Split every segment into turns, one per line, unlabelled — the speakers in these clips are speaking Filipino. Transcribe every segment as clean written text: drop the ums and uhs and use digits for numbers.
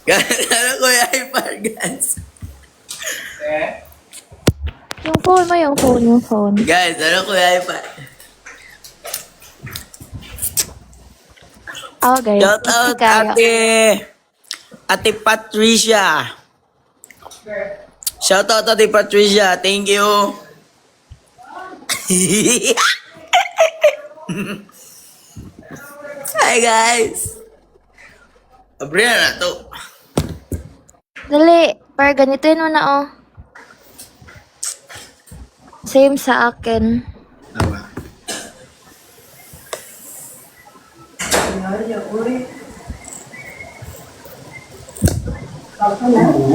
Guys, ano ko yung iPad, guys?
Yung phone mo, yung phone.
Guys, ano ko yung iPad?
Oh, guys.
Shout out, Ate Patricia. Shout out, Ate Patricia. Thank you. Hi, guys. Abre na to.
Dali. Par, ganituin mo na, oh. Same sa akin.
Tama.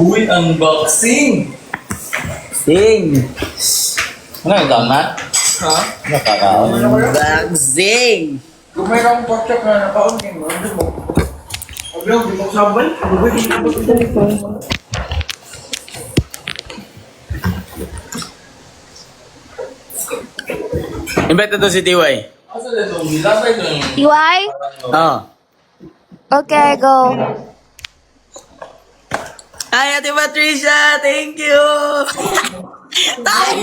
Uy, unboxing!
Sing.
Ano yung tama? Ha? Nakakaon.
Unboxing.
Kung mayroong pork na nakaon mo, ano mo? Ablo, di mo sabay?
Invite na to si TY.
Asa na ito? Nilabay ito yung...
TY?
Oh.
Okay, go.
Hi, Ate Patricia. Thank you.
Hi!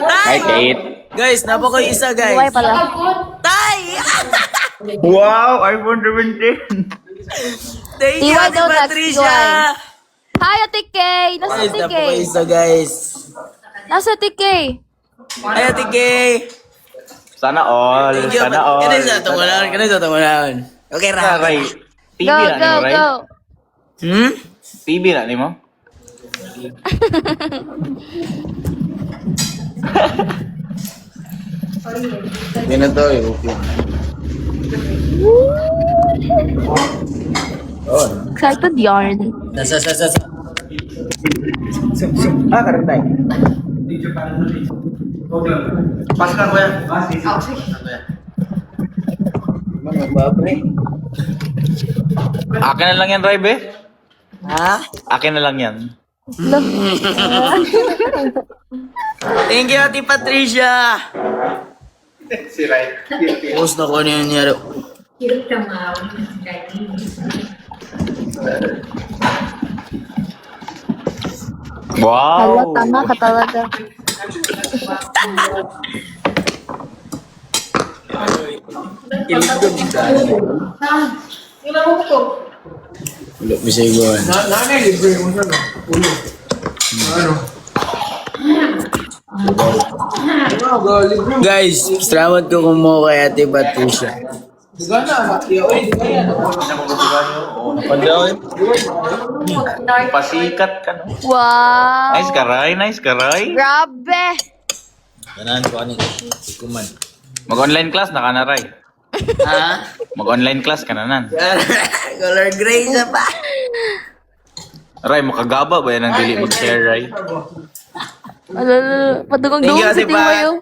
Hi, Kate. Guys, napaka-isa,
TY
guys.
pala.
Tay!
Wow, iPhone 17.
Thank you,
TY
Ate
daw next,
Patricia.
Hi, Ate Kay! Nasa
Guys,
Ate Kay?
napaka-isa, guys.
Nasa Ate Kay?
Hi, Ate Kay.
Sana all.
Thank you.
Sana all.
Kanay sa tumulan. Kanay sa tumulan. Okay,
Sana,
Ra.
Ray. TV
Go,
na
go,
ni mo, Ray?
go.
Hmm?
TV na ni mo?
Hindi na to, eh. Okay. Oh,
Excited yarn.
sa. Ah, karantay.
Pas ka, kuya.
Mga babre.
Akin na lang yan, Ray, be.
Ha?
Akin na lang yan.
Look.
Thank you, Ate Patricia.
Si Ray.
Post na ko ano yun niya.
Hala,
Wow.
tama ka talaga.
Kiligod ka. Wala, bisay ko.
Nanay, libre mo siya, no? Ulo. Ano? Wow, libre mo.
Guys, salamat ko kumuha kay Ate Patricia.
Di ka na, Maki. Oy, di ka yan.
Napandaw, pasikat ka, no?
Wow!
Nice ka, Ray. Nice ka, Ray.
Grabe!
Ganahan ko ano, kuman.
Mag-online class na ka na, Ray.
Ha?
Mag-online class ka na nan.
Color gray siya pa.
Ray, makagaba ba yan ang dili mag-share, Ray?
Alala, padungog-dungog
Thank you,
si
Ate Pat.
TY. Oh.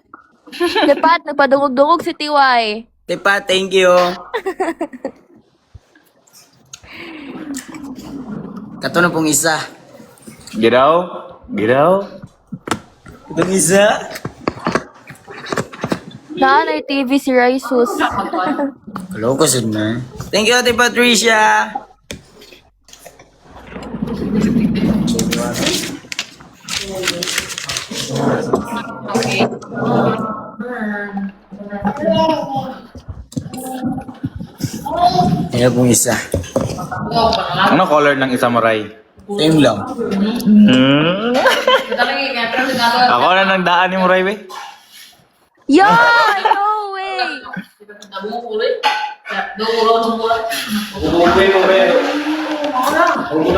Dapat, nagpadungog-dungog si TY.
Tepa, thank you. Kato na pong isa.
Giraw? Giraw?
Itong isa.
Nanay TV si Raisus.
Hello ko na. Thank you, Ate Patricia. Ayan pong isa.
Ano color ng isa mo, Ray?
Same lang.
Ako na nang daan ni mo, Ray, be.
Yan! No way!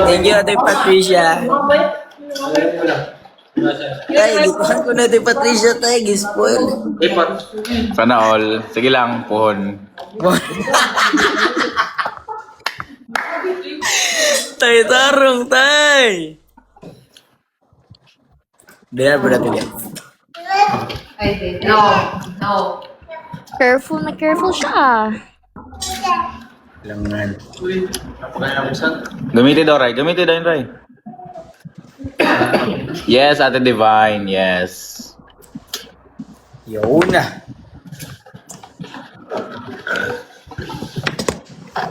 Thank you, Ate Patricia. Ay, gituhan ko na Ate Patricia tayo. Gispoil.
Sana all. Sige lang, puhon.
Tay, tarong, tay. Diyan po natin yan.
No.
Careful na careful siya.
Langan.
Gamitin daw, Ray. Gamitin daw yun, Ray. Yes, Ate Divine. Yes.
Yun na.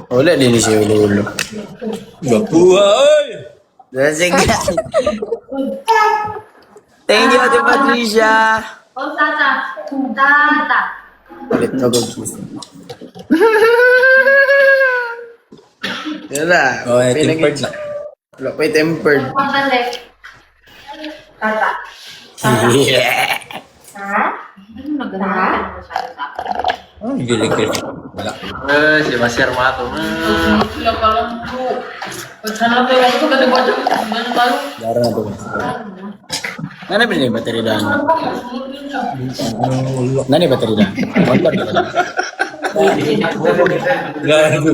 Wala din siya ulo-ulo.
Gapuhay!
Sige. Thank you, Ate Patricia.
Oh, tata. Tata.
Palit na go. Yan na.
Oh, tempered na.
Wala pa yung tempered.
Tata.
Yeah.
Oh, gilig-gilig. Wala.
Si Maser Mato.
Dara na to. Nana bilhin yung battery daan. Nani battery daan? Motor na daan.
Gago.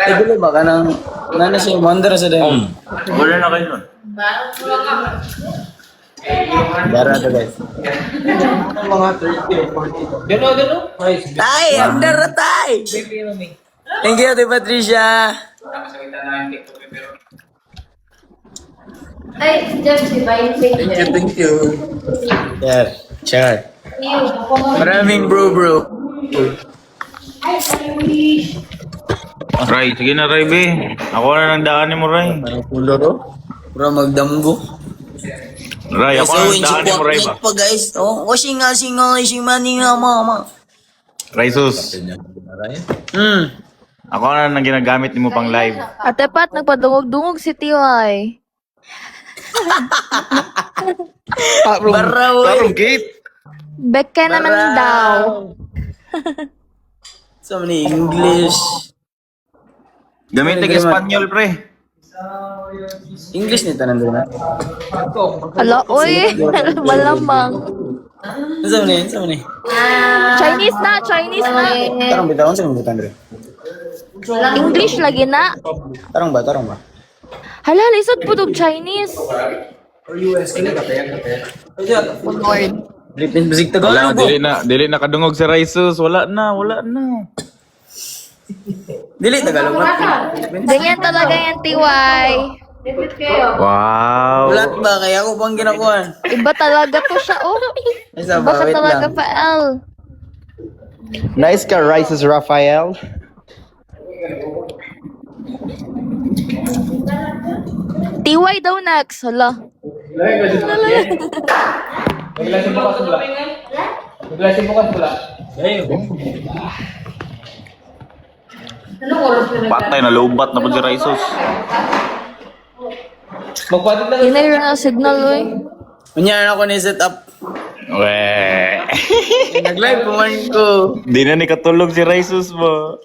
Ibili ba ka ng... Nana siya, wonder sa daan.
Wala na kayo nun.
Dara na to guys.
Mga 30 or 40. Gano?
Tay! Ang dara tay! Thank you, Ate Patricia.
Ay, dyan si Vine Fader.
Thank you.
Yeah, char. Maraming bro.
Ray, sige na Ray, be. Ako na nang daanin mo, Ray.
Parang pulo ro. Bro, magdamgo.
Ray, ako na nang daanin mo, Ray ba?
pa guys. Oh, washing mani nga mama.
Ray, sus. Ako na nang ginagamit ni mo pang live.
Ate Pat, nagpadungog-dungog si TY.
Baraw eh.
Kate.
Beke naman daw.
So many English.
Gamitin Espanyol, pre.
English ni tanan doon na.
Ala, oy. Malamang.
Sa mani.
Chinese na.
Tarong bitawan sa mga butang dre.
English lagi na.
Tarong ba?
Hala, lisod po dog Chinese.
Or US, kini ka tayo.
One word.
Philippines bisig
Wala,
Tagalog.
dili na kadungog si Ray, sus. Wala na.
Dili Tagalog na.
Ganyan talaga yan, TY.
Wow.
Wala ba kaya ako pang ginakuan.
Iba talaga to siya, oh.
Isa
Iba
ba
ka
wait
talaga
lang.
pa, L.
Nice ka, Rices Raphael.
TY daw next. Hala.
Maglasin bukas pula.
Patay na lobat na po si Ray, sus.
Magpatit lang.
Hinay na signal, oy.
Kunyan ako ni set up.
Weh.
Nag-live kuman ko.
Di na ni katulog si Ray, sus mo.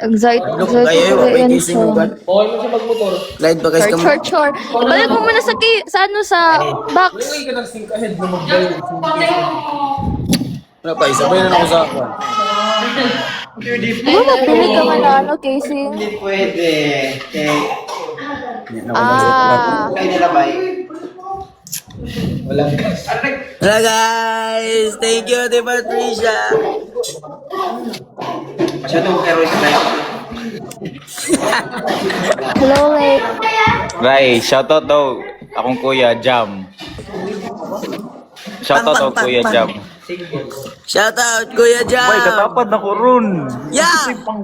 Excited
Look
ko
kayo,
talaga
okay
yan
kissing mo
siya.
ba?
Okay mo siya magmotor.
Live ba guys ka mo?
Chor. Balik mo muna sa ano, sa box.
Uy, ka nag-sync ahead na mag-drive.
Wala pa, isabay na ako sa ako.
Di ba mapili ka man na ano, casing?
Hindi pwede. Okay.
Ah.
Kaya nila ba?
Walang gas.
Hello guys! Thank you, Ate Patricia!
Masyadong kero sa live.
Hello, Lake.
Ray, shoutout daw. Akong kuya, Jam. Shoutout daw,
Pang.
kuya Jam.
Shout out, Kuya Jam!
Boy, katapad na ko ron.
Yeah!
Pang.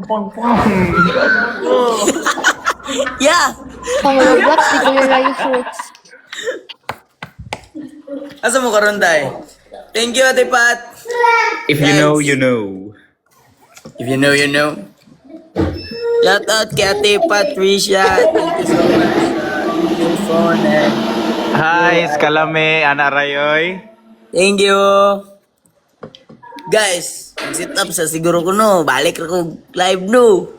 Yeah!
Pang Roblox, di ko yung Rai Fruits.
Asa mo karon tayo? Thank you, Ate Pat!
If you know, you know.
If you know, you know. Shout out kay Ate Patricia. Thank you so much. Your phone and...
Hi, Escalame, Ana Rayoy.
Thank you. Guys, mag-sit up sa siguro ko no. Balik ako live no.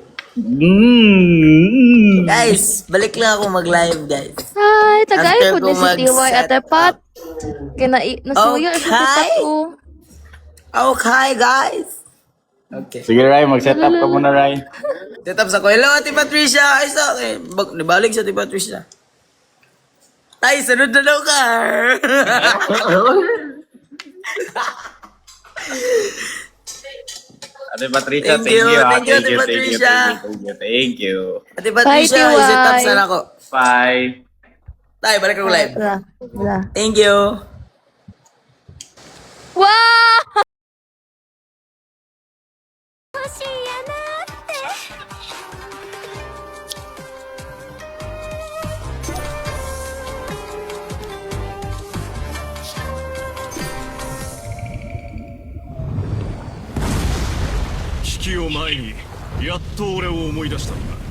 Guys, balik lang ako mag-live guys.
Hi, tagay
After
po ni
ko
si TY
mag-set
Ate Pat. Nasuyo
Okay.
sa tipat ko.
Okay guys. Okay.
Sige, Ray, mag-set up ka muna, Ray.
Set up sa ko. Hello, Ate Patricia. Ay, sa akin. Nibalik sa Ate Patricia. Tay, sunod na daw ka.
Ate Patricia,
Thank you, Ate
Thank you.
Ate Patricia,
Bye,
set up
Tiwai.
sana ko.
Bye.
Tay, balik ako live.
Wala.
Thank you.
Wow!
しいやなーって
危機を前にやっと俺を思い出したんだ。